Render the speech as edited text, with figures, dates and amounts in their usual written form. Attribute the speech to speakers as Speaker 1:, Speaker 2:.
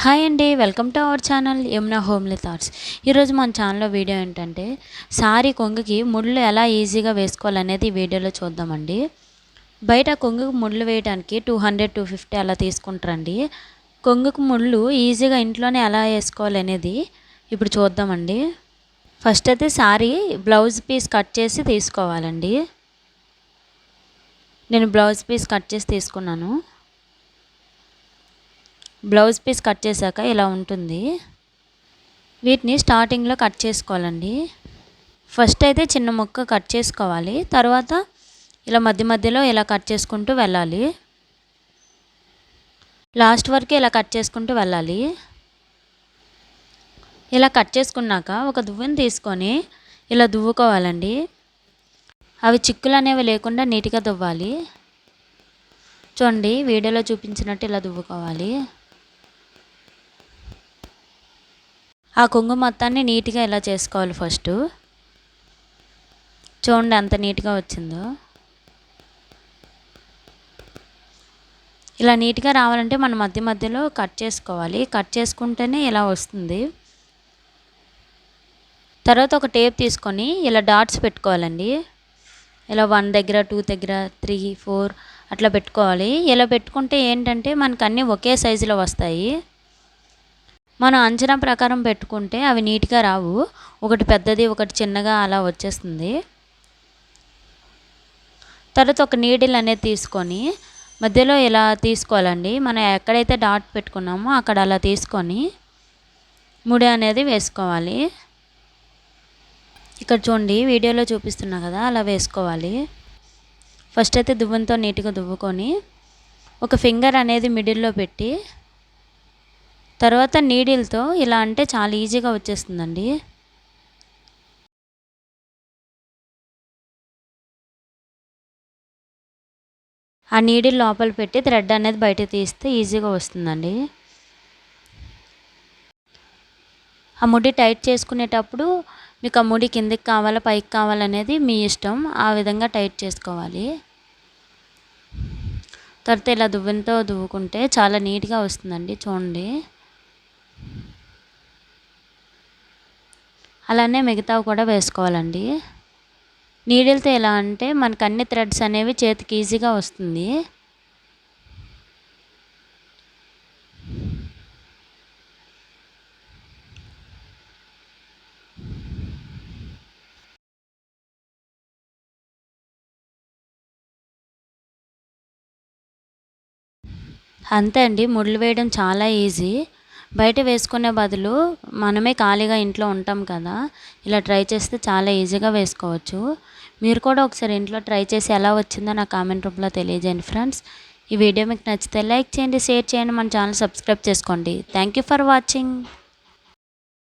Speaker 1: Hi అండి, welcome to our channel Yamuna homely thoughts. ఈరోజు మన ఛానల్లో వీడియో ఏంటంటే సారీ కొంగుకి ముళ్ళు ఎలా ఈజీగా వేసుకోవాలనేది ఈ వీడియోలో చూద్దామండి. బయట కొంగుకు ముళ్ళు వేయడానికి 200-250 అలా తీసుకుంటారండి. కొంగుకు ముళ్ళు ఈజీగా ఇంట్లోనే ఎలా వేసుకోవాలనేది ఇప్పుడు చూద్దామండి. ఫస్ట్ అయితే సారీ బ్లౌజ్ పీస్ కట్ చేసి తీసుకోవాలండి. నేను బ్లౌజ్ పీస్ కట్ చేసి తీసుకున్నాను. బ్లౌజ్ పీస్ కట్ చేశాక ఇలా ఉంటుంది. వీటిని స్టార్టింగ్లో కట్ చేసుకోవాలండి. ఫస్ట్ అయితే చిన్న ముక్క కట్ చేసుకోవాలి. తర్వాత ఇలా మధ్య మధ్యలో ఇలా కట్ చేసుకుంటూ వెళ్ళాలి. లాస్ట్ వరకు ఇలా కట్ చేసుకుంటూ వెళ్ళాలి. ఇలా కట్ చేసుకున్నాక ఒక దువ్వెన తీసుకొని ఇలా దువ్వుకోవాలండి. అవి చిక్కులు అనేవి లేకుండా నీట్గా దువ్వాలి. చూడండి, వీడియోలో చూపించినట్టు ఇలా దువ్వుకోవాలి. ఆ కొంగు మొత్తాన్ని నీట్గా ఇలా చేసుకోవాలి. ఫస్ట్ చూడండి ఎంత నీట్గా వచ్చిందో. ఇలా నీట్గా రావాలంటే మనం మధ్య మధ్యలో కట్ చేసుకోవాలి. కట్ చేసుకుంటేనే ఇలా వస్తుంది. తర్వాత ఒక టేప్ తీసుకొని ఇలా డాట్స్ పెట్టుకోవాలండి. ఇలా 1 దగ్గర, 2 దగ్గర, 3, 4 అట్లా పెట్టుకోవాలి. ఇలా పెట్టుకుంటే ఏంటంటే మనకు అన్నీ ఒకే సైజులో వస్తాయి. మనం అంచనా ప్రకారం పెట్టుకుంటే అవి నీట్గా రావు. ఒకటి పెద్దది, ఒకటి చిన్నగా అలా వచ్చేస్తుంది. తర్వాత ఒక నీడిల్ అనేది తీసుకొని మధ్యలో ఇలా తీసుకోవాలండి. మనం ఎక్కడైతే డాట్ పెట్టుకున్నామో అక్కడ అలా తీసుకొని ముడి అనేది వేసుకోవాలి. ఇక్కడ చూడండి, వీడియోలో చూపిస్తున్నా కదా, అలా వేసుకోవాలి. ఫస్ట్ అయితే దువ్వెనతో నీట్గా దువ్వుకొని ఒక ఫింగర్ అనేది మిడిల్లో పెట్టి తర్వాత నీడిల్తో ఇలా అంటే చాలా ఈజీగా వచ్చేస్తుందండి. ఆ నీడిల్ లోపల పెట్టి థ్రెడ్ అనేది బయట తీస్తే ఈజీగా వస్తుందండి. ఆ ముడి టైట్ చేసుకునేటప్పుడు మీకు ఆ ముడి కిందికి కావాలా పైకి కావాలనేది మీ ఇష్టం. ఆ విధంగా టైట్ చేసుకోవాలి. తర్వాత ఇలా దువ్వెనతో దువ్వుకుంటే చాలా నీట్గా వస్తుందండి. చూడండి, అలానే మిగతావి కూడా వేసుకోవాలండి. నీడిల్తో ఎలా అంటే మనకు అన్ని థ్రెడ్స్ అనేవి చేతికి ఈజీగా వస్తుంది. అంతే అండి, ముళ్ళు వేయడం చాలా ఈజీ. బయట వేసుకునే బదులు మనమే ఖాళీగా ఇంట్లో ఉంటాం కదా, ఇలా ట్రై చేస్తే చాలా ఈజీగా వేసుకోవచ్చు. మీరు కూడా ఒకసారి ఇంట్లో ట్రై చేసి ఎలా వచ్చిందో నా కామెంట్ రూపంలో తెలియజేయండి ఫ్రెండ్స్. ఈ వీడియో మీకు నచ్చితే లైక్ చేయండి, షేర్ చేయండి, మన ఛానల్ సబ్స్క్రైబ్ చేసుకోండి. Thank you for watching.